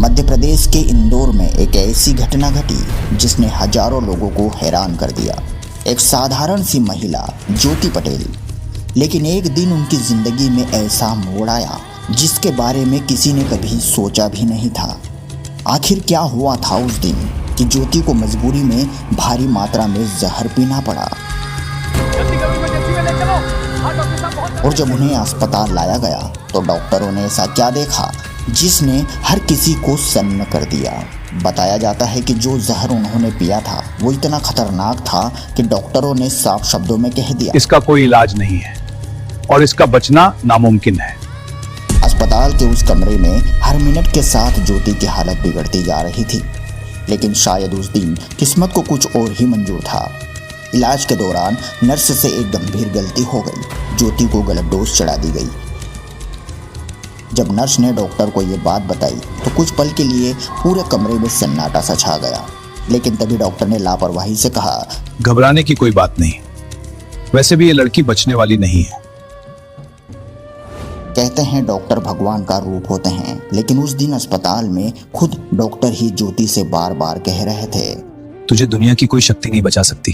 मध्य प्रदेश के इंदौर में एक ऐसी घटना घटी जिसने हजारों लोगों को हैरान कर दिया। एक साधारण सी महिला ज्योति पटेल, लेकिन एक दिन उनकी जिंदगी में ऐसा मोड़ आया जिसके बारे में किसी ने कभी सोचा भी नहीं था। आखिर क्या हुआ था उस दिन कि ज्योति को मजबूरी में भारी मात्रा में जहर पीना पड़ा और जब उन्हें अस्पताल लाया गया तो डॉक्टरों ने ऐसा क्या देखा जिसने हर किसी को सन्न कर दिया। बताया जाता है कि जो जहर उन्होंने पिया था वो इतना खतरनाक था कि डॉक्टरों ने साफ शब्दों में कह दिया, इसका कोई इलाज नहीं है और इसका बचना नामुमकिन है। अस्पताल के उस कमरे में हर मिनट के साथ ज्योति की हालत बिगड़ती जा रही थी, लेकिन शायद उस दिन किस्मत को कुछ और ही मंजूर था। इलाज के दौरान नर्स से एक गंभीर गलती हो गई। ज्योति को गलत डोज चढ़ा दी गई। जब नर्स ने डॉक्टर को ये बात बताई तो कुछ पल के लिए पूरे कमरे में सन्नाटा सा छा गया, लेकिन तभी डॉक्टर ने लापरवाही से कहा, घबराने की कोई बात नहीं, वैसे भी ये लड़की बचने वाली नहीं है। कहते हैं डॉक्टर भगवान का रूप होते हैं, लेकिन उस दिन अस्पताल में खुद डॉक्टर ही ज्योति से बार बार कह रहे थे, तुझे दुनिया की कोई शक्ति नहीं बचा सकती,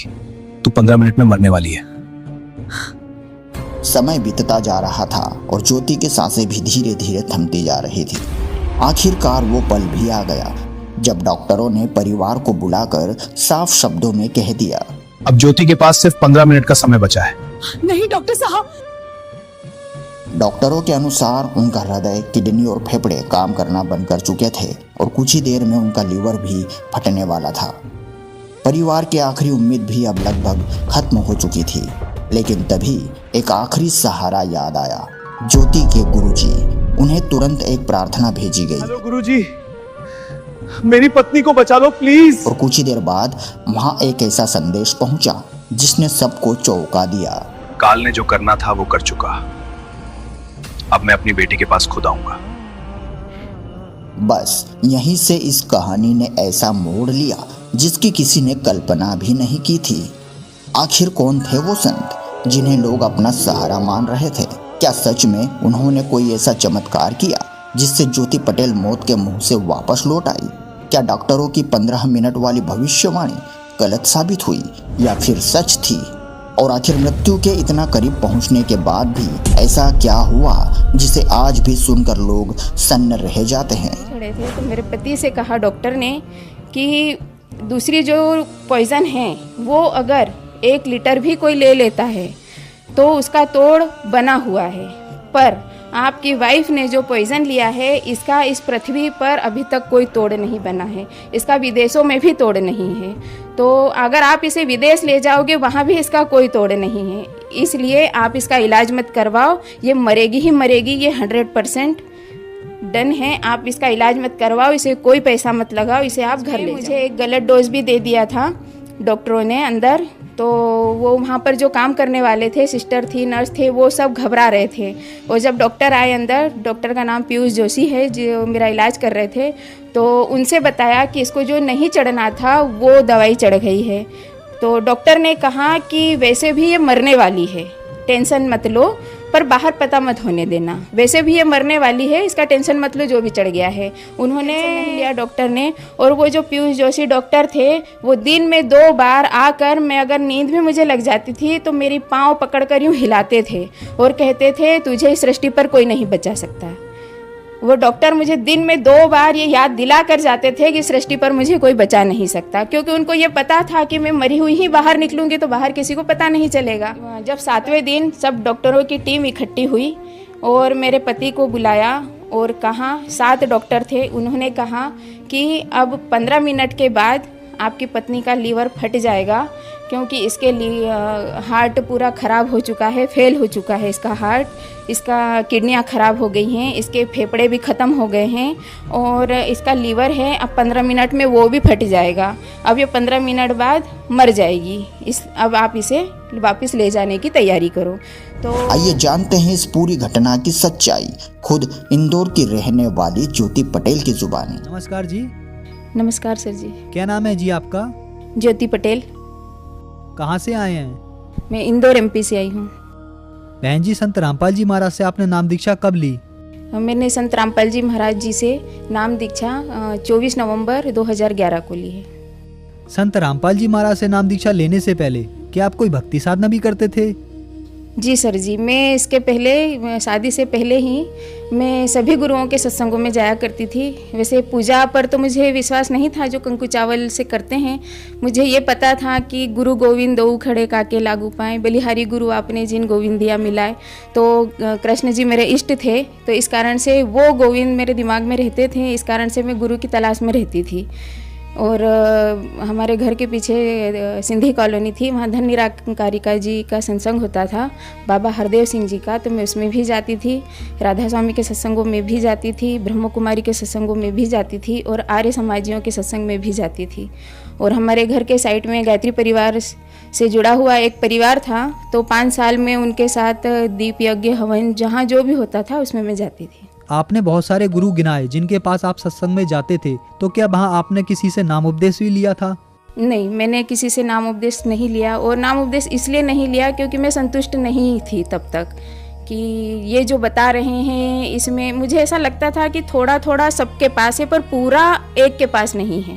तू 15 मिनट में मरने वाली है। समय बीतता जा रहा था और ज्योति की सांसें भी धीरे धीरे थमती जा रही थी। आखिरकार वो पल भी आ गया जब डॉक्टरों ने परिवार को बुलाकर साफ शब्दों में कह दिया, अब ज्योति के पास सिर्फ 15 मिनट का समय बचा है। नहीं डॉक्टर साहब। डॉक्टरों के अनुसार उनका हृदय, किडनी और फेफड़े काम करना बंद कर चुके थे और कुछ ही देर में उनका लीवर भी फटने वाला था। परिवार की आखिरी उम्मीद भी अब लगभग खत्म हो चुकी थी, लेकिन तभी एक आखिरी सहारा याद आया। ज्योति के गुरुजी, उन्हें तुरंत एक प्रार्थना भेजी गई, हेलो गुरुजी, मेरी पत्नी को बचा लो प्लीज। और कुछ ही देर बाद वहां एक ऐसा संदेश पहुंचा जिसने सबको चौंका दिया। काल ने जो करना था वो कर चुका, अब मैं अपनी बेटी के पास खुद आऊंगा। बस यहीं से इस कहानी ने ऐसा मोड़ लिया जिसकी किसी ने कल्पना भी नहीं की थी। आखिर कौन थे वो संत जिन्हें लोग अपना सहारा मान रहे थे? क्या सच में उन्होंने कोई ऐसा चमत्कार किया जिससे ज्योति पटेल मौत के मुंह से वापस लौट आई? क्या डॉक्टरों की 15 मिनट वाली भविष्यवाणी गलत साबित हुई या फिर सच थी? और आखिर मृत्यु के इतना करीब पहुंचने के बाद भी ऐसा क्या हुआ जिसे आज भी सुनकर लोग सन्न रह जाते हैं? चढ़े थे तो मेरे पति से कहा डॉक्टर ने कि दूसरी जो पॉइजन है वो अगर 1 लीटर भी कोई ले लेता है तो उसका तोड़ बना हुआ है, पर आपकी वाइफ ने जो पॉइजन लिया है इसका इस पृथ्वी पर अभी तक कोई तोड़ नहीं बना है, इसका विदेशों में भी तोड़ नहीं है। तो अगर आप इसे विदेश ले जाओगे वहाँ भी इसका कोई तोड़ नहीं है, इसलिए आप इसका इलाज मत करवाओ, ये मरेगी ही मरेगी, ये 100% डन है। आप इसका इलाज मत करवाओ, इसे कोई पैसा मत लगाओ, इसे आप घर ले जाओ। मुझे एक गलत डोज भी दे दिया था डॉक्टरों ने अंदर, तो वो वहाँ पर जो काम करने वाले थे, सिस्टर थी, नर्स थे, वो सब घबरा रहे थे। और जब डॉक्टर आए अंदर, डॉक्टर का नाम पीयूष जोशी है जो मेरा इलाज कर रहे थे, तो उनसे बताया कि इसको जो नहीं चढ़ना था वो दवाई चढ़ गई है। तो डॉक्टर ने कहा कि वैसे भी ये मरने वाली है, टेंशन मत लो, पर बाहर पता मत होने देना, वैसे भी ये मरने वाली है, इसका टेंशन मत लो, जो भी चढ़ गया है। उन्होंने नहीं लिया डॉक्टर ने। और वो जो पीयूष जोशी डॉक्टर थे वो दिन में 2 बार आकर, मैं अगर नींद भी मुझे लग जाती थी तो मेरी पाँव पकड़कर यूँ हिलाते थे और कहते थे तुझे इस सृष्टि पर कोई नहीं बचा सकता। वो डॉक्टर मुझे दिन में 2 बार ये याद दिला कर जाते थे कि सृष्टि पर मुझे कोई बचा नहीं सकता, क्योंकि उनको ये पता था कि मैं मरी हुई ही बाहर निकलूंगी तो बाहर किसी को पता नहीं चलेगा। जब 7वें दिन सब डॉक्टरों की टीम इकट्ठी हुई और मेरे पति को बुलाया और कहा, 7 डॉक्टर थे, उन्होंने कहा कि अब 15 मिनट के बाद आपकी पत्नी का लीवर फट जाएगा, क्योंकि इसके लिए हार्ट पूरा ख़राब हो चुका है, फेल हो चुका है इसका हार्ट, इसका किडनियाँ ख़राब हो गई हैं, इसके फेफड़े भी ख़त्म हो गए हैं और इसका लीवर है, अब 15 मिनट में वो भी फट जाएगा, अब ये 15 मिनट बाद मर जाएगी, अब आप इसे वापस ले जाने की तैयारी करो। तो आइए जानते हैं इस पूरी घटना की सच्चाई खुद इंदौर की रहने वाली ज्योति पटेल की जुबानी। नमस्कार जी। नमस्कार सर जी। क्या नाम है जी आपका? ज्योति पटेल। कहाँ से आए हैं? मैं इंदौर MP से आई हूँ। बहन जी, संत रामपाल जी महाराज से आपने नाम दीक्षा कब ली? मैंने संत रामपाल जी महाराज जी से नाम दीक्षा 24 नवंबर 2011 को ली है। संत रामपाल जी महाराज से नाम दीक्षा लेने से पहले क्या आप कोई भक्ति साधना भी करते थे? जी सर जी, मैं इसके पहले शादी से पहले ही मैं सभी गुरुओं के सत्संगों में जाया करती थी। वैसे पूजा पर तो मुझे विश्वास नहीं था जो कंकु चावल से करते हैं। मुझे ये पता था कि गुरु गोविंद दो खड़े काके लागू पाएँ, बलिहारी गुरु आपने जिन गोविंदिया मिलाए। तो कृष्ण जी मेरे इष्ट थे, तो इस कारण से वो गोविंद मेरे दिमाग में रहते थे। इस कारण से मैं गुरु की तलाश में रहती थी। और हमारे घर के पीछे सिंधी कॉलोनी थी, वहाँ धन निराकारिका जी का सत्संग होता था, बाबा हरदेव सिंह जी का, तो मैं उसमें भी जाती थी। राधा स्वामी के सत्संगों में भी जाती थी, ब्रह्म कुमारी के सत्संगों में भी जाती थी और आर्य समाजियों के सत्संग में भी जाती थी। और हमारे घर के साइड में गायत्री परिवार से जुड़ा हुआ एक परिवार था, तो 5 साल में उनके साथ दीप यज्ञ हवन जहाँ जो भी होता था उसमें मैं जाती थी। आपने बहुत सारे गुरु गिनाए जिनके पास आप सत्संग में जाते थे, तो क्या वहाँ आपने किसी से नाम उपदेश भी लिया था? नहीं, मैंने किसी से नाम उपदेश नहीं लिया। और नाम उपदेश इसलिए नहीं लिया क्योंकि मैं संतुष्ट नहीं थी तब तक कि ये जो बता रहे हैं इसमें मुझे ऐसा लगता था कि थोड़ा थोड़ा सबके पास है पर पूरा एक के पास नहीं है।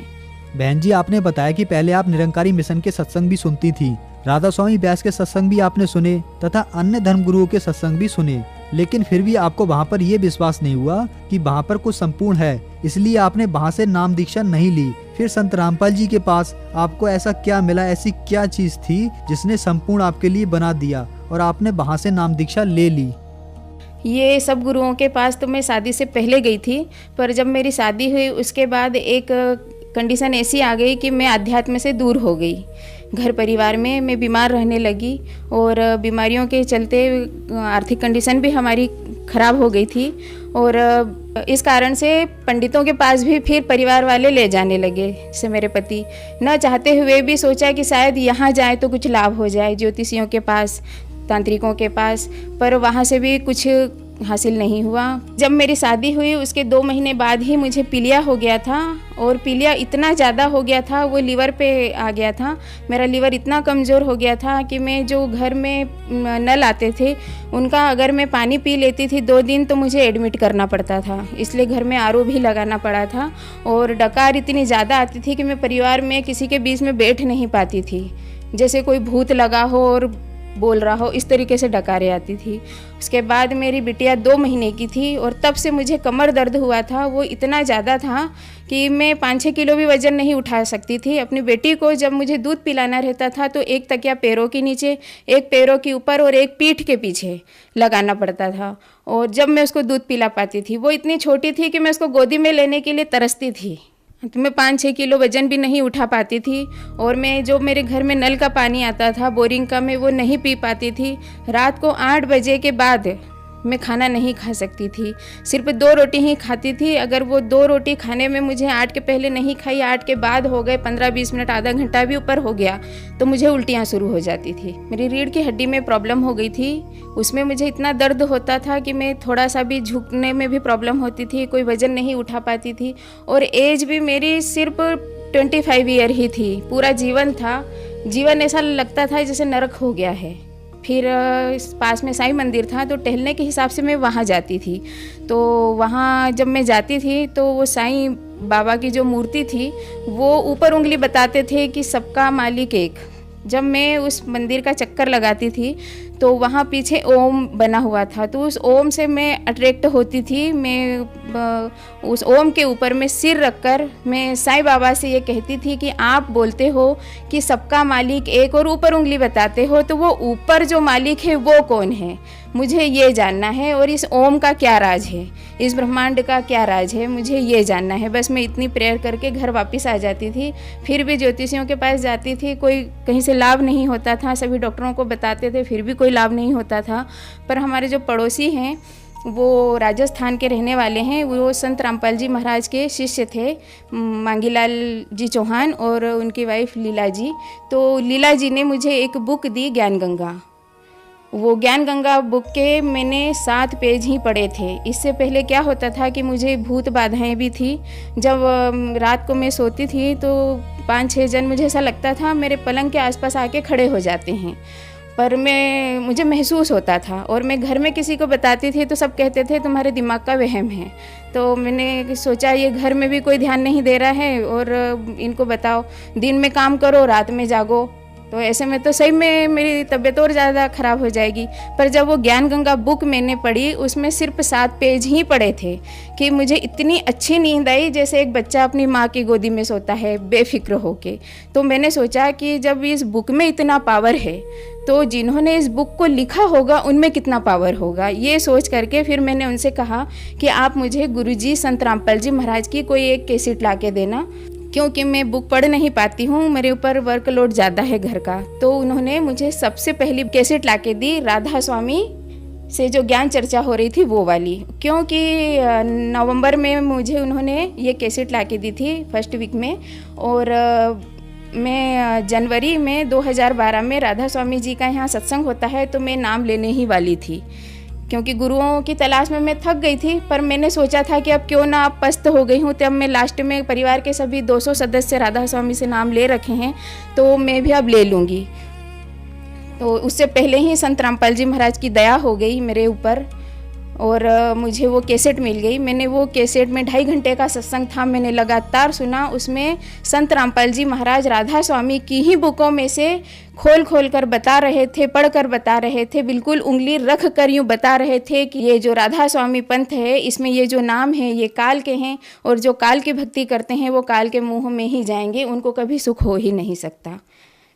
बहन जी, आपने बताया कि पहले आप निरंकारी मिशन के सत्संग भी सुनती थी, राधा स्वामी व्यास के सत्संग भी आपने सुने तथा अन्य धर्म गुरुओं के सत्संग भी सुने, लेकिन फिर भी आपको वहाँ पर यह विश्वास नहीं हुआ कि वहाँ पर कुछ संपूर्ण है, इसलिए आपने वहाँ से नाम दीक्षा नहीं ली। फिर संत रामपाल जी के पास आपको ऐसा क्या मिला, ऐसी क्या चीज थी जिसने संपूर्ण आपके लिए बना दिया और आपने वहाँ से नाम दीक्षा ले ली? ये सब गुरुओं के पास तो मैं शादी से पहले गई थी, पर जब मेरी शादी हुई उसके बाद एक कंडीशन ऐसी आ गई कि मैं अध्यात्म से दूर हो गई। घर परिवार में मैं बीमार रहने लगी और बीमारियों के चलते आर्थिक कंडीशन भी हमारी ख़राब हो गई थी। और इस कारण से पंडितों के पास भी फिर परिवार वाले ले जाने लगे। जैसे मेरे पति न चाहते हुए भी सोचा कि शायद यहाँ जाए तो कुछ लाभ हो जाए, ज्योतिषियों के पास, तांत्रिकों के पास, पर वहाँ से भी कुछ हासिल नहीं हुआ। जब मेरी शादी हुई उसके 2 महीने बाद ही मुझे पीलिया हो गया था और पीलिया इतना ज़्यादा हो गया था, वो लीवर पे आ गया था। मेरा लीवर इतना कमज़ोर हो गया था कि मैं जो घर में नल आते थे उनका अगर मैं पानी पी लेती थी 2 दिन तो मुझे एडमिट करना पड़ता था, इसलिए घर में आरओ भी लगाना पड़ा था। और डकार इतनी ज़्यादा आती थी कि मैं परिवार में किसी के बीच में बैठ नहीं पाती थी, जैसे कोई भूत लगा हो और बोल रहा हो, इस तरीके से डकारें आती थी। उसके बाद मेरी बिटिया 2 महीने की थी और तब से मुझे कमर दर्द हुआ था, वो इतना ज़्यादा था कि मैं 5-6 किलो भी वज़न नहीं उठा सकती थी। अपनी बेटी को जब मुझे दूध पिलाना रहता था तो एक तकिया पैरों के नीचे, एक पैरों के ऊपर और एक पीठ के पीछे लगाना पड़ता था। और जब मैं उसको दूध पिला पाती थी, वो इतनी छोटी थी कि मैं उसको गोदी में लेने के लिए तरसती थी, तो मैं 5-6 किलो वज़न भी नहीं उठा पाती थी। और मैं जो मेरे घर में नल का पानी आता था बोरिंग का, मैं वो नहीं पी पाती थी। रात को 8 बजे के बाद मैं खाना नहीं खा सकती थी, सिर्फ 2 रोटी ही खाती थी। अगर वो 2 रोटी खाने में मुझे 8 के पहले नहीं खाई, 8 के बाद हो गए, 15-20 मिनट, आधा घंटा भी ऊपर हो गया तो मुझे उल्टियाँ शुरू हो जाती थी। मेरी रीढ़ की हड्डी में प्रॉब्लम हो गई थी, उसमें मुझे इतना दर्द होता था कि मैं थोड़ा सा भी झुकने में भी प्रॉब्लम होती थी, कोई वज़न नहीं उठा पाती थी। और एज भी मेरी सिर्फ 25 ईयर ही थी। पूरा जीवन था, जीवन ऐसा लगता था जैसे नरक हो गया है। फिर पास में साईं मंदिर था तो टहलने के हिसाब से मैं वहाँ जाती थी। तो वहाँ जब मैं जाती थी तो वो साईं बाबा की जो मूर्ति थी वो ऊपर उंगली बताते थे कि सबका मालिक एक। जब मैं उस मंदिर का चक्कर लगाती थी तो वहाँ पीछे ओम बना हुआ था, तो उस ओम से मैं अट्रैक्ट होती थी। मैं उस ओम के ऊपर में सिर रखकर मैं साईं बाबा से ये कहती थी कि आप बोलते हो कि सबका मालिक एक और ऊपर उंगली बताते हो, तो वो ऊपर जो मालिक है वो कौन है, मुझे ये जानना है। और इस ओम का क्या राज है, इस ब्रह्मांड का क्या राज है, मुझे ये जानना है। बस मैं इतनी प्रेयर करके घर वापस आ जाती थी। फिर भी ज्योतिषियों के पास जाती थी, कोई कहीं से लाभ नहीं होता था। सभी डॉक्टरों को बताते थे, फिर भी कोई लाभ नहीं होता था। पर हमारे जो पड़ोसी हैं वो राजस्थान के रहने वाले हैं, वो संत रामपाल जी महाराज के शिष्य थे, मांगीलाल जी चौहान और उनकी वाइफ लीला जी। तो लीला जी ने मुझे एक बुक दी, ज्ञान गंगा। वो ज्ञान गंगा बुक के मैंने 7 पेज ही पढ़े थे। इससे पहले क्या होता था कि मुझे भूत बाधाएं भी थी। जब रात को मैं सोती थी तो 5-6 जन, मुझे ऐसा लगता था मेरे पलंग के आसपास आके खड़े हो जाते हैं। पर मुझे महसूस होता था, और मैं घर में किसी को बताती थी तो सब कहते थे तुम्हारे दिमाग का वहम है। तो मैंने सोचा ये घर में भी कोई ध्यान नहीं दे रहा है, और इनको बताओ दिन में काम करो रात में जागो, तो ऐसे में तो सही में मेरी तबीयत और ज़्यादा ख़राब हो जाएगी। पर जब वो ज्ञान गंगा बुक मैंने पढ़ी, उसमें सिर्फ 7 पेज ही पढ़े थे कि मुझे इतनी अच्छी नींद आई जैसे एक बच्चा अपनी माँ की गोदी में सोता है बेफिक्र होके। तो मैंने सोचा कि जब इस बुक में इतना पावर है तो जिन्होंने इस बुक को लिखा होगा उनमें कितना पावर होगा। ये सोच करके फिर मैंने उनसे कहा कि आप मुझे गुरुजी संत रामपाल जी महाराज की कोई एक कैसेट ला के देना, क्योंकि मैं बुक पढ़ नहीं पाती हूँ, मेरे ऊपर वर्कलोड ज़्यादा है घर का। तो उन्होंने मुझे सबसे पहली कैसेट ला के दी, राधा स्वामी से जो ज्ञान चर्चा हो रही थी वो वाली, क्योंकि नवंबर में मुझे उन्होंने ये कैसेट ला के दी थी फर्स्ट वीक में, और मैं जनवरी में 2012 में राधा स्वामी जी का यहाँ सत्संग होता है तो मैं नाम लेने ही वाली थी, क्योंकि गुरुओं की तलाश में मैं थक गई थी। पर मैंने सोचा था कि अब क्यों ना अब पस्त हो गई हूँ, तब मैं लास्ट में परिवार के सभी 200 सदस्य राधा स्वामी से नाम ले रखे हैं तो मैं भी अब ले लूँगी। तो उससे पहले ही संत रामपाल जी महाराज की दया हो गई मेरे ऊपर, और मुझे वो कैसेट मिल गई। मैंने वो कैसेट में 2.5 घंटे का सत्संग था, मैंने लगातार सुना। उसमें संत रामपाल जी महाराज राधा स्वामी की ही बुकों में से खोल खोल कर बता रहे थे, पढ़ कर बता रहे थे, बिल्कुल उंगली रख कर यूँ बता रहे थे कि ये जो राधा स्वामी पंथ है इसमें ये जो नाम है ये काल के हैं, और जो काल की भक्ति करते हैं वो काल के मुँह में ही जाएंगे, उनको कभी सुख हो ही नहीं सकता।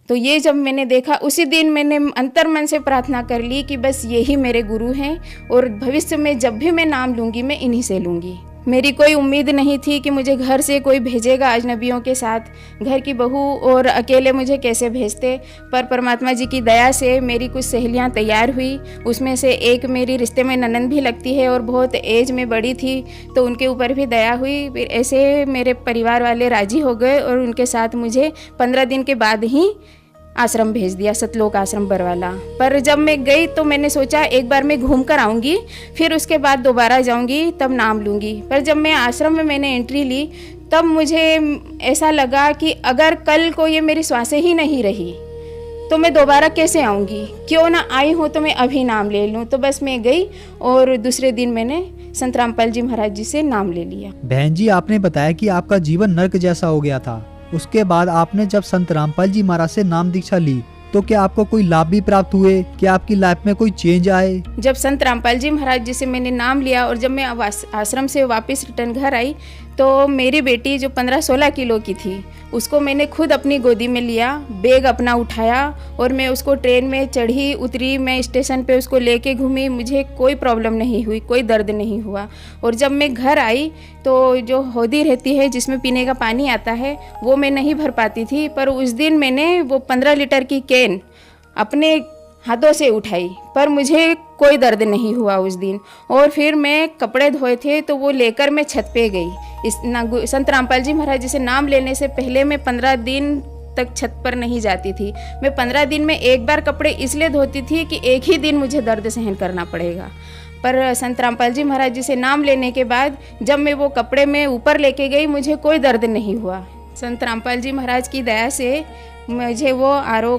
तो ये जब मैंने देखा उसी दिन मैंने अंतर मन से प्रार्थना कर ली कि बस यही मेरे गुरु हैं, और भविष्य में जब भी मैं नाम लूँगी मैं इन्हीं से लूँगी। मेरी कोई उम्मीद नहीं थी कि मुझे घर से कोई भेजेगा अजनबियों के साथ, घर की बहू और अकेले मुझे कैसे भेजते। पर परमात्मा जी की दया से मेरी कुछ सहेलियां तैयार हुई, उसमें से एक मेरी रिश्ते में ननंद भी लगती है और बहुत एज में बड़ी थी, तो उनके ऊपर भी दया हुई। फिर ऐसे मेरे परिवार वाले राजी हो गए और उनके साथ मुझे 15 दिन के बाद ही आश्रम भेज दिया, सतलोक आश्रम बरवाला। पर जब मैं गई तो मैंने सोचा एक बार मैं घूम कर आऊँगी, फिर उसके बाद दोबारा जाऊँगी तब नाम लूँगी। पर जब मैं आश्रम में मैंने एंट्री ली तब मुझे ऐसा लगा कि अगर कल को ये मेरी श्वासें ही नहीं रही तो मैं दोबारा कैसे आऊँगी, क्यों ना आई हूँ तो मैं अभी नाम ले लूँ। तो बस मैं गई और दूसरे दिन मैंने संत रामपाल जी महाराज जी से नाम ले लिया। बहन जी, आपने बताया कि आपका जीवन नर्क जैसा हो गया था। उसके बाद आपने जब संत रामपाल जी महाराज से नाम दीक्षा ली तो क्या आपको कोई लाभ भी प्राप्त हुए? क्या आपकी लाइफ में कोई चेंज आए? जब संत रामपाल जी महाराज जी से मैंने नाम लिया और जब मैं आश्रम से वापस रिटर्न घर आई तो मेरी बेटी जो 15-16 किलो की थी उसको मैंने खुद अपनी गोदी में लिया, बैग अपना उठाया और मैं उसको ट्रेन में चढ़ी उतरी, मैं स्टेशन पे उसको लेके घूमी, मुझे कोई प्रॉब्लम नहीं हुई, कोई दर्द नहीं हुआ। और जब मैं घर आई तो जो हौदी रहती है जिसमें पीने का पानी आता है वो मैं नहीं भर पाती थी, पर उस दिन मैंने वो 15 लीटर की कैन अपने हाथों से उठाई, पर मुझे कोई दर्द नहीं हुआ उस दिन। और फिर मैं कपड़े धोए थे तो वो लेकर मैं छत पे गई। संत रामपाल जी महाराज जी से नाम लेने से पहले मैं 15 दिन तक छत पर नहीं जाती थी। मैं 15 दिन में एक बार कपड़े इसलिए धोती थी कि एक ही दिन मुझे दर्द सहन करना पड़ेगा। पर संत रामपाल जी महाराज जी से नाम लेने के बाद जब मैं वो कपड़े में ऊपर लेके गई मुझे कोई दर्द नहीं हुआ। संत रामपाल जी महाराज की दया से मुझे वो आरो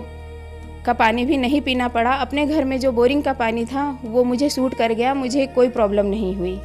का पानी भी नहीं पीना पड़ा। अपने घर में जो बोरिंग का पानी था वो मुझे सूट कर गया, मुझे कोई प्रॉब्लम नहीं हुई।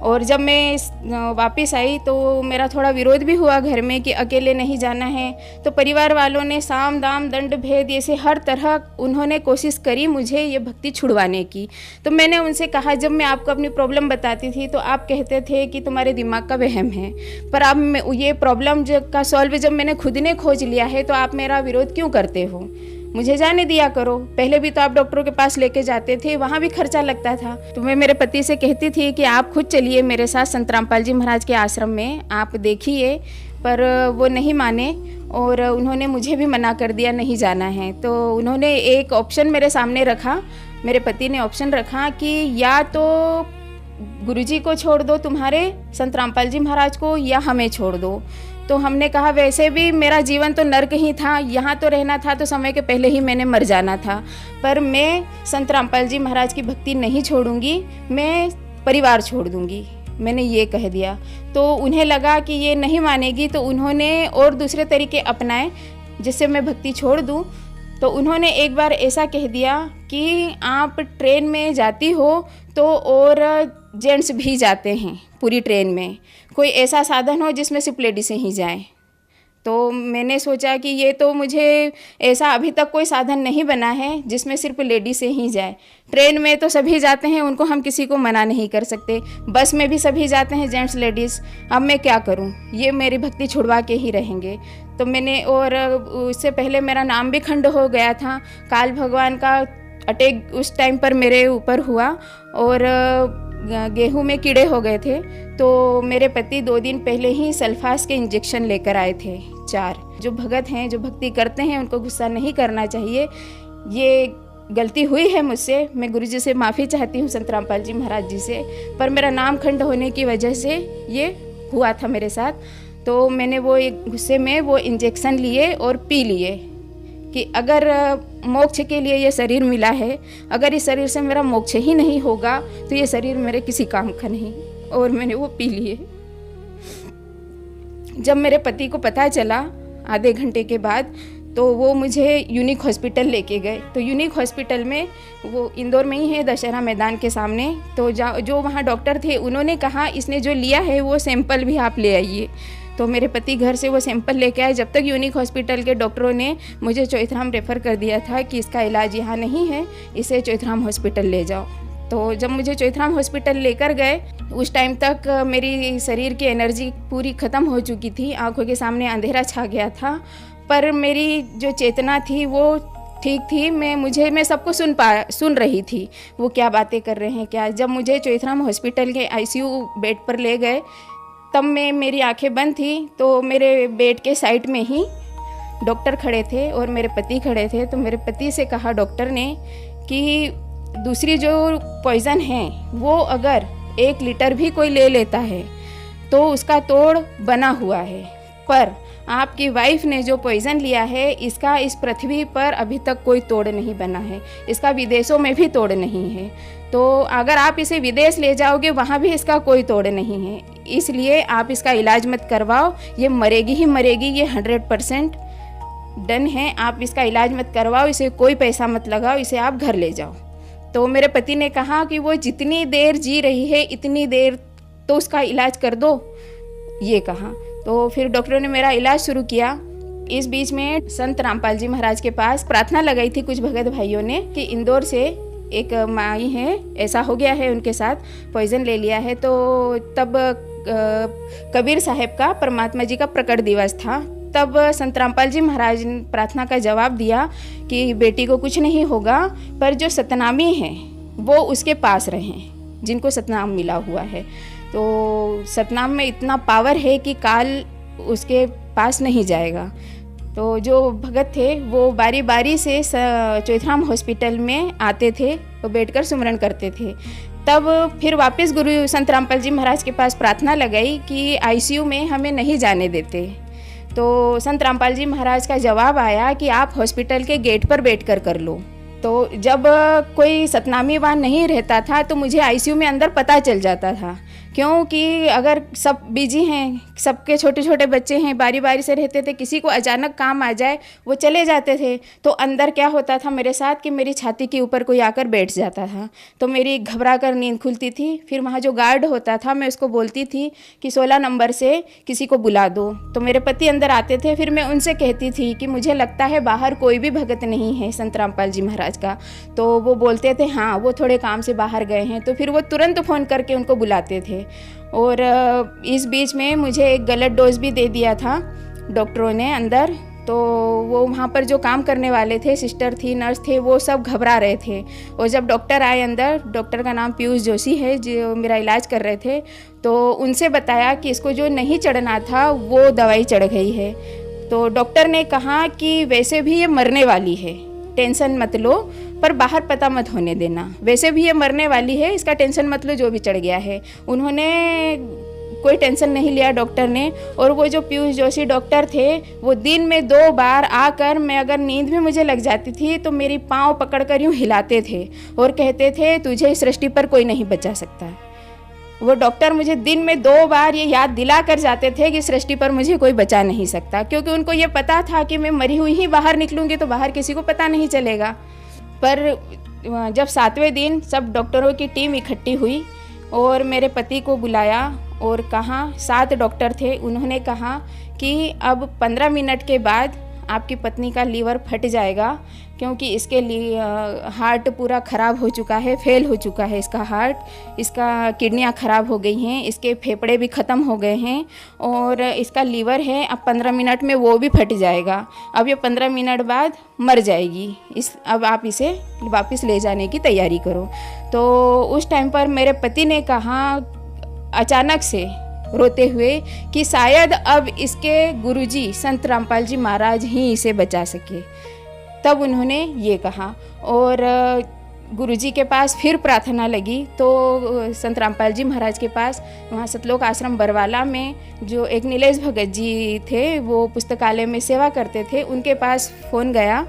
और जब मैं वापस आई तो मेरा थोड़ा विरोध भी हुआ घर में कि अकेले नहीं जाना है, तो परिवार वालों ने साम दाम दंड भेद ऐसे हर तरह उन्होंने कोशिश करी मुझे ये भक्ति छुड़वाने की। तो मैंने उनसे कहा, जब मैं आपको अपनी प्रॉब्लम बताती थी तो आप कहते थे कि तुम्हारे दिमाग का वहम है, पर अब ये प्रॉब्लम का सॉल्व जब मैंने खुद ने खोज लिया है तो आप मेरा विरोध क्यों करते हो? मुझे जाने दिया करो। पहले भी तो आप डॉक्टरों के पास लेके जाते थे, वहाँ भी खर्चा लगता था। तो मैं मेरे पति से कहती थी कि आप खुद चलिए मेरे साथ संत रामपाल जी महाराज के आश्रम में, आप देखिए, पर वो नहीं माने और उन्होंने मुझे भी मना कर दिया नहीं जाना है। तो उन्होंने एक ऑप्शन मेरे सामने रखा, मेरे पति ने ऑप्शन रखा कि या तो गुरुजी को छोड़ दो तुम्हारे संत रामपाल जी महाराज को, या हमें छोड़ दो। तो हमने कहा वैसे भी मेरा जीवन तो नर्क ही था, यहाँ तो रहना था तो समय के पहले ही मैंने मर जाना था, पर मैं संत रामपाल जी महाराज की भक्ति नहीं छोड़ूंगी, मैं परिवार छोड़ दूंगी, मैंने ये कह दिया। तो उन्हें लगा कि ये नहीं मानेगी, तो उन्होंने और दूसरे तरीके अपनाए जिससे मैं भक्ति छोड़ दूं। तो उन्होंने एक बार ऐसा कह दिया कि आप ट्रेन में जाती हो तो और जेंट्स भी जाते हैं पूरी ट्रेन में, कोई ऐसा साधन हो जिसमें सिर्फ लेडीज़ें ही जाएं। तो मैंने सोचा कि ये तो मुझे ऐसा अभी तक कोई साधन नहीं बना है जिसमें सिर्फ लेडीज़ें ही जाए। ट्रेन में तो सभी जाते हैं, उनको हम किसी को मना नहीं कर सकते। बस में भी सभी जाते हैं, जेंट्स लेडीज़। अब मैं क्या करूं, ये मेरी भक्ति छुड़वा के ही रहेंगे। तो मैंने, और उससे पहले मेरा नाम भी खंड हो गया था। काल भगवान का अटैक उस टाइम पर मेरे ऊपर हुआ और गेहूं में कीड़े हो गए थे। तो मेरे पति 2 दिन पहले ही सल्फास के इंजेक्शन लेकर आए थे 4। जो भगत हैं, जो भक्ति करते हैं, उनको गुस्सा नहीं करना चाहिए। ये गलती हुई है मुझसे, मैं गुरु जी से माफ़ी चाहती हूँ, संत रामपाल जी महाराज जी से। पर मेरा नाम खंड होने की वजह से ये हुआ था मेरे साथ। तो मैंने वो एक गुस्से में वो इंजेक्शन लिए और पी लिए कि अगर मोक्ष के लिए ये शरीर मिला है, अगर इस शरीर से मेरा मोक्ष ही नहीं होगा तो ये शरीर मेरे किसी काम का नहीं। और मैंने वो पी लिए। जब मेरे पति को पता चला आधे घंटे के बाद, तो वो मुझे यूनिक हॉस्पिटल लेके गए। तो यूनिक हॉस्पिटल में, वो इंदौर में ही है, दशहरा मैदान के सामने। तो जो वहाँ डॉक्टर थे, उन्होंने कहा इसने जो लिया है वो सैंपल भी आप ले आइए। तो मेरे पति घर से वो सैंपल लेके आए। जब तक यूनिक हॉस्पिटल के डॉक्टरों ने मुझे चौथराम रेफ़र कर दिया था कि इसका इलाज यहाँ नहीं है, इसे चौथराम हॉस्पिटल ले जाओ। तो जब मुझे चौथराम हॉस्पिटल लेकर गए, उस टाइम तक मेरी शरीर की एनर्जी पूरी ख़त्म हो चुकी थी, आंखों के सामने अंधेरा छा गया था। पर मेरी जो चेतना थी वो ठीक थी। मैं सबको सुन रही थी, वो क्या बातें कर रहे हैं क्या। जब मुझे चौथराम हॉस्पिटल के ICU बेड पर ले गए, तब मेरी आंखें बंद थी। तो मेरे बेड के साइड में ही डॉक्टर खड़े थे और मेरे पति खड़े थे। तो मेरे पति से कहा डॉक्टर ने कि दूसरी जो पॉइज़न है वो अगर 1 लीटर भी कोई ले लेता है तो उसका तोड़ बना हुआ है, पर आपकी वाइफ ने जो पॉइज़न लिया है, इसका इस पृथ्वी पर अभी तक कोई तोड़ नहीं बना है, इसका विदेशों में भी तोड़ नहीं है। तो अगर आप इसे विदेश ले जाओगे, वहाँ भी इसका कोई तोड़ नहीं है, इसलिए आप इसका इलाज मत करवाओ, ये मरेगी ही मरेगी, ये 100% डन है। आप इसका इलाज मत करवाओ, इसे कोई पैसा मत लगाओ, इसे आप घर ले जाओ। तो मेरे पति ने कहा कि वो जितनी देर जी रही है इतनी देर तो उसका इलाज कर दो, ये कहा। तो फिर डॉक्टरों ने मेरा इलाज शुरू किया। इस बीच में संत रामपाल जी महाराज के पास प्रार्थना लगाई थी कुछ भगत भाइयों ने कि इंदौर से एक माई है, ऐसा हो गया है, उनके साथ पॉइज़न ले लिया है। तो तब कबीर साहब का, परमात्मा जी का प्रकट दिवस था। तब संत रामपाल जी महाराज ने प्रार्थना का जवाब दिया कि बेटी को कुछ नहीं होगा, पर जो सतनामी हैं वो उसके पास रहें, जिनको सतनाम मिला हुआ है। तो सतनाम में इतना पावर है कि काल उसके पास नहीं जाएगा। तो जो भगत थे वो बारी बारी से चौथराम हॉस्पिटल में आते थे, वो बैठकर सुमरन करते थे। तब फिर वापस गुरु संत रामपाल जी महाराज के पास प्रार्थना लगाई कि ICU में हमें नहीं जाने देते। तो संत रामपाल जी महाराज का जवाब आया कि आप हॉस्पिटल के गेट पर बैठकर कर लो। तो जब कोई सतनामी वहाँ नहीं रहता था तो मुझे ICU में अंदर पता चल जाता था, क्योंकि अगर सब बिजी हैं, सबके छोटे छोटे बच्चे हैं, बारी बारी से रहते थे, किसी को अचानक काम आ जाए वो चले जाते थे। तो अंदर क्या होता था मेरे साथ कि मेरी छाती के ऊपर कोई आकर बैठ जाता था, तो मेरी घबरा कर नींद खुलती थी। फिर वहाँ जो गार्ड होता था, मैं उसको बोलती थी कि 16 नंबर से किसी को बुला दो। तो मेरे पति अंदर आते थे, फिर मैं उनसे कहती थी कि मुझे लगता है बाहर कोई भी भगत नहीं है संत रामपाल जी महाराज का। तो वो बोलते थे हाँ, वो थोड़े काम से बाहर गए हैं। तो फिर वो तुरंत फ़ोन करके उनको बुलाते थे। और इस बीच में मुझे एक गलत डोज भी दे दिया था डॉक्टरों ने अंदर। तो वो वहाँ पर जो काम करने वाले थे, सिस्टर थी, नर्स थे, वो सब घबरा रहे थे। और जब डॉक्टर आए अंदर, डॉक्टर का नाम पीयूष जोशी है, जो मेरा इलाज कर रहे थे, तो उनसे बताया कि इसको जो नहीं चढ़ना था वो दवाई चढ़ गई है। तो डॉक्टर ने कहा कि वैसे भी ये मरने वाली है, टेंशन मत लो, पर बाहर पता मत होने देना, वैसे भी ये मरने वाली है, इसका टेंशन मत लो, जो भी चढ़ गया है। उन्होंने कोई टेंशन नहीं लिया डॉक्टर ने। और वो जो पीयूष जोशी डॉक्टर थे, वो दिन में 2 बार आकर, मैं अगर नींद भी मुझे लग जाती थी तो मेरी पाँव पकड़कर यूँ हिलाते थे और कहते थे तुझे इस सृष्टि पर कोई नहीं बचा सकता। वो डॉक्टर मुझे दिन में 2 बार ये याद दिला कर जाते थे कि सृष्टि पर मुझे कोई बचा नहीं सकता, क्योंकि उनको ये पता था कि मैं मरी हुई ही बाहर निकलूँगी तो बाहर किसी को पता नहीं चलेगा। पर जब 7वें दिन सब डॉक्टरों की टीम इकट्ठी हुई और मेरे पति को बुलाया और कहा, 7 डॉक्टर थे, उन्होंने कहा कि अब 15 मिनट के बाद आपकी पत्नी का लीवर फट जाएगा, क्योंकि इसके लिए हार्ट पूरा ख़राब हो चुका है, फेल हो चुका है इसका हार्ट, इसका किडनियाँ ख़राब हो गई हैं, इसके फेफड़े भी ख़त्म हो गए हैं और इसका लीवर है, अब 15 मिनट में वो भी फट जाएगा, अब ये 15 मिनट बाद मर जाएगी, अब आप इसे वापस ले जाने की तैयारी करो। तो उस टाइम पर मेरे पति ने कहा अचानक से रोते हुए कि शायद अब इसके गुरुजी संत रामपाल जी महाराज ही इसे बचा सके। तब उन्होंने ये कहा और गुरुजी के पास फिर प्रार्थना लगी। तो संत रामपाल जी महाराज के पास वहाँ सतलोक आश्रम बरवाला में जो एक नीलेश भगत जी थे, वो पुस्तकालय में सेवा करते थे, उनके पास फ़ोन गया,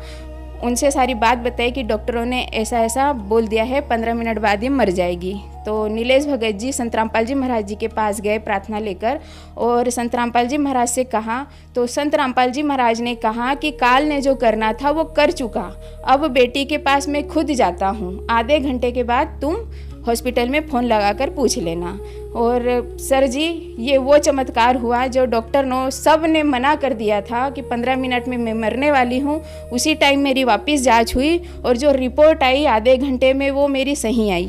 उनसे सारी बात बताई कि डॉक्टरों ने ऐसा ऐसा बोल दिया है, 15 मिनट बाद ये मर जाएगी। तो नीलेश भगत जी संत रामपाल जी महाराज जी के पास गए प्रार्थना लेकर और संत रामपाल जी महाराज से कहा, तो संत रामपाल जी महाराज ने कहा कि काल ने जो करना था वो कर चुका, अब बेटी के पास मैं खुद जाता हूँ, आधे घंटे के बाद तुम हॉस्पिटल में फ़ोन लगाकर पूछ लेना। और सर जी, ये वो चमत्कार हुआ जो डॉक्टर ने सब ने मना कर दिया था कि 15 मिनट में मैं मरने वाली हूँ, उसी टाइम मेरी वापस जांच हुई और जो रिपोर्ट आई आधे घंटे में वो मेरी सही आई।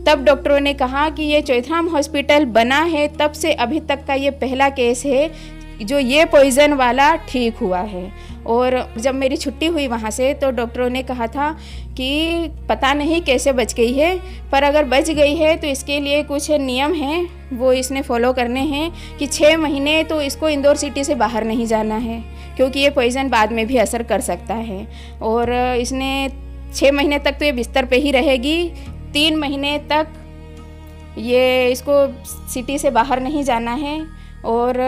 तब डॉक्टरों ने कहा कि ये चौथराम हॉस्पिटल बना है तब से अभी तक का ये पहला केस है जो ये पॉइज़न वाला ठीक हुआ है। और जब मेरी छुट्टी हुई वहाँ से तो डॉक्टरों ने कहा था कि पता नहीं कैसे बच गई है, पर अगर बच गई है तो इसके लिए कुछ नियम हैं, वो इसने फॉलो करने हैं कि 6 महीने तो इसको इंदौर सिटी से बाहर नहीं जाना है, क्योंकि ये पॉइज़न बाद में भी असर कर सकता है। और इसने 6 महीने तक तो ये बिस्तर पे ही रहेगी, 3 महीने तक ये इसको सिटी से बाहर नहीं जाना है। और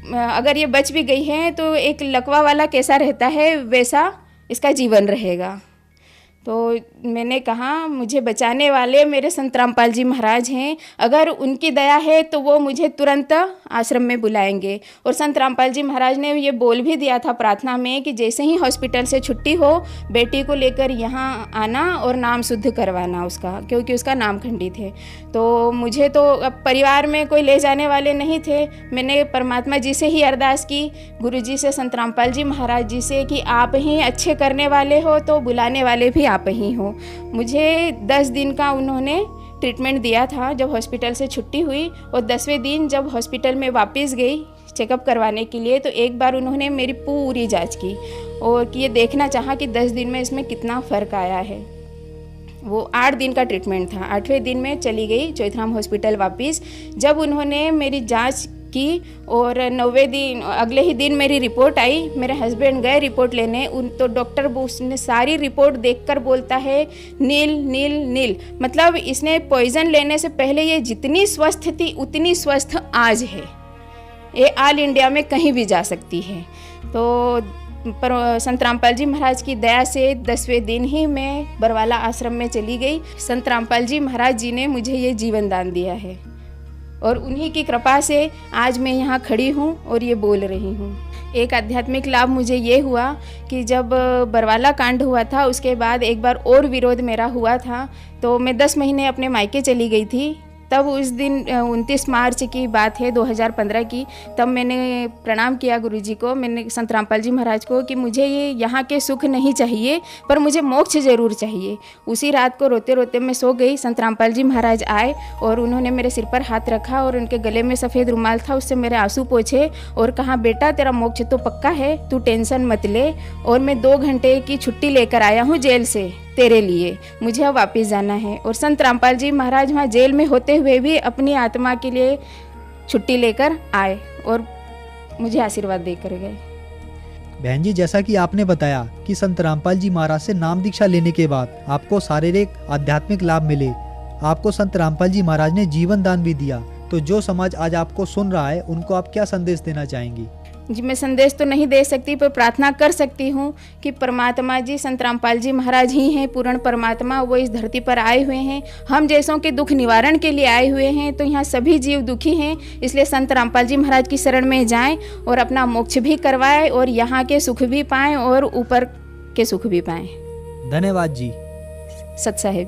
अगर ये बच भी गई है तो एक लकवा वाला कैसा रहता है वैसा इसका जीवन रहेगा। तो मैंने कहा मुझे बचाने वाले मेरे संत रामपाल जी महाराज हैं, अगर उनकी दया है तो वो मुझे तुरंत आश्रम में बुलाएंगे। और संत रामपाल जी महाराज ने ये बोल भी दिया था प्रार्थना में कि जैसे ही हॉस्पिटल से छुट्टी हो बेटी को लेकर यहाँ आना और नाम शुद्ध करवाना उसका, क्योंकि उसका नाम खंडित है। तो मुझे तो अब परिवार में कोई ले जाने वाले नहीं थे, मैंने परमात्मा जी से ही अरदास की, गुरु जी से, संत रामपाल जी महाराज जी से कि आप ही अच्छे करने वाले हो तो बुलाने वाले भी आप ही हो। मुझे 10 दिन का उन्होंने ट्रीटमेंट दिया था जब हॉस्पिटल से छुट्टी हुई। और 10वें दिन जब हॉस्पिटल में वापस गई चेकअप करवाने के लिए तो एक बार उन्होंने मेरी पूरी जांच की और कि ये देखना चाहा कि 10 दिन में इसमें कितना फ़र्क आया है। वो 8 दिन का ट्रीटमेंट था। 8वें दिन में चली गई चौथराम हॉस्पिटल वापस। जब उन्होंने मेरी जांच की और 9वें दिन अगले ही दिन मेरी रिपोर्ट आई, मेरे हस्बैंड गए रिपोर्ट लेने, तो डॉक्टर ने सारी रिपोर्ट देखकर बोलता है नील नील नील, मतलब इसने पॉइज़न लेने से पहले ये जितनी स्वस्थ थी उतनी स्वस्थ आज है, ये ऑल इंडिया में कहीं भी जा सकती है। तो पर संत रामपाल जी महाराज की दया से 10वें दिन ही मैं बरवाला आश्रम में चली गई। संत रामपाल जी महाराज जी ने मुझे ये जीवन दान दिया है और उन्हीं की कृपा से आज मैं यहाँ खड़ी हूँ और ये बोल रही हूँ। एक आध्यात्मिक लाभ मुझे ये हुआ कि जब बरवाला कांड हुआ था उसके बाद एक बार और विरोध मेरा हुआ था, तो मैं 10 महीने अपने मायके चली गई थी। तब उस दिन 29 मार्च की बात है 2015 की, तब मैंने प्रणाम किया गुरुजी को, मैंने संत रामपाल जी महाराज को कि मुझे ये यहाँ के सुख नहीं चाहिए पर मुझे मोक्ष ज़रूर चाहिए। उसी रात को रोते रोते मैं सो गई। संत रामपाल जी महाराज आए और उन्होंने मेरे सिर पर हाथ रखा और उनके गले में सफ़ेद रुमाल था, उससे मेरे आंसू पोंछे और कहा बेटा तेरा मोक्ष तो पक्का है, तू टेंशन मत ले। और मैं 2 घंटे की छुट्टी लेकर आया हूँ जेल से तेरे लिए, मुझे अब वापस जाना है। और संत रामपाल जी महाराज वहाँ जेल में होते हुए भी अपनी आत्मा के लिए छुट्टी लेकर आए और मुझे आशीर्वाद देकर गए। बहन जी, जैसा कि आपने बताया कि संत रामपाल जी महाराज से नाम दीक्षा लेने के बाद आपको शारीरिक आध्यात्मिक लाभ मिले, आपको संत रामपाल जी महाराज ने जीवन दान भी दिया, तो जो समाज आज आपको सुन रहा है उनको आप क्या संदेश देना चाहेंगी? जी मैं संदेश तो नहीं दे सकती पर प्रार्थना कर सकती हूँ कि परमात्मा जी संत रामपाल जी महाराज ही हैं पूर्ण परमात्मा, वो इस धरती पर आए हुए हैं, हम जैसों के दुख निवारण के लिए आए हुए हैं। तो यहाँ सभी जीव दुखी हैं, इसलिए संत रामपाल जी महाराज की शरण में जाएं और अपना मोक्ष भी करवाएं और यहाँ के सुख भी पाएं और ऊपर के सुख भी पाएं। धन्यवाद जी। सत साहिब।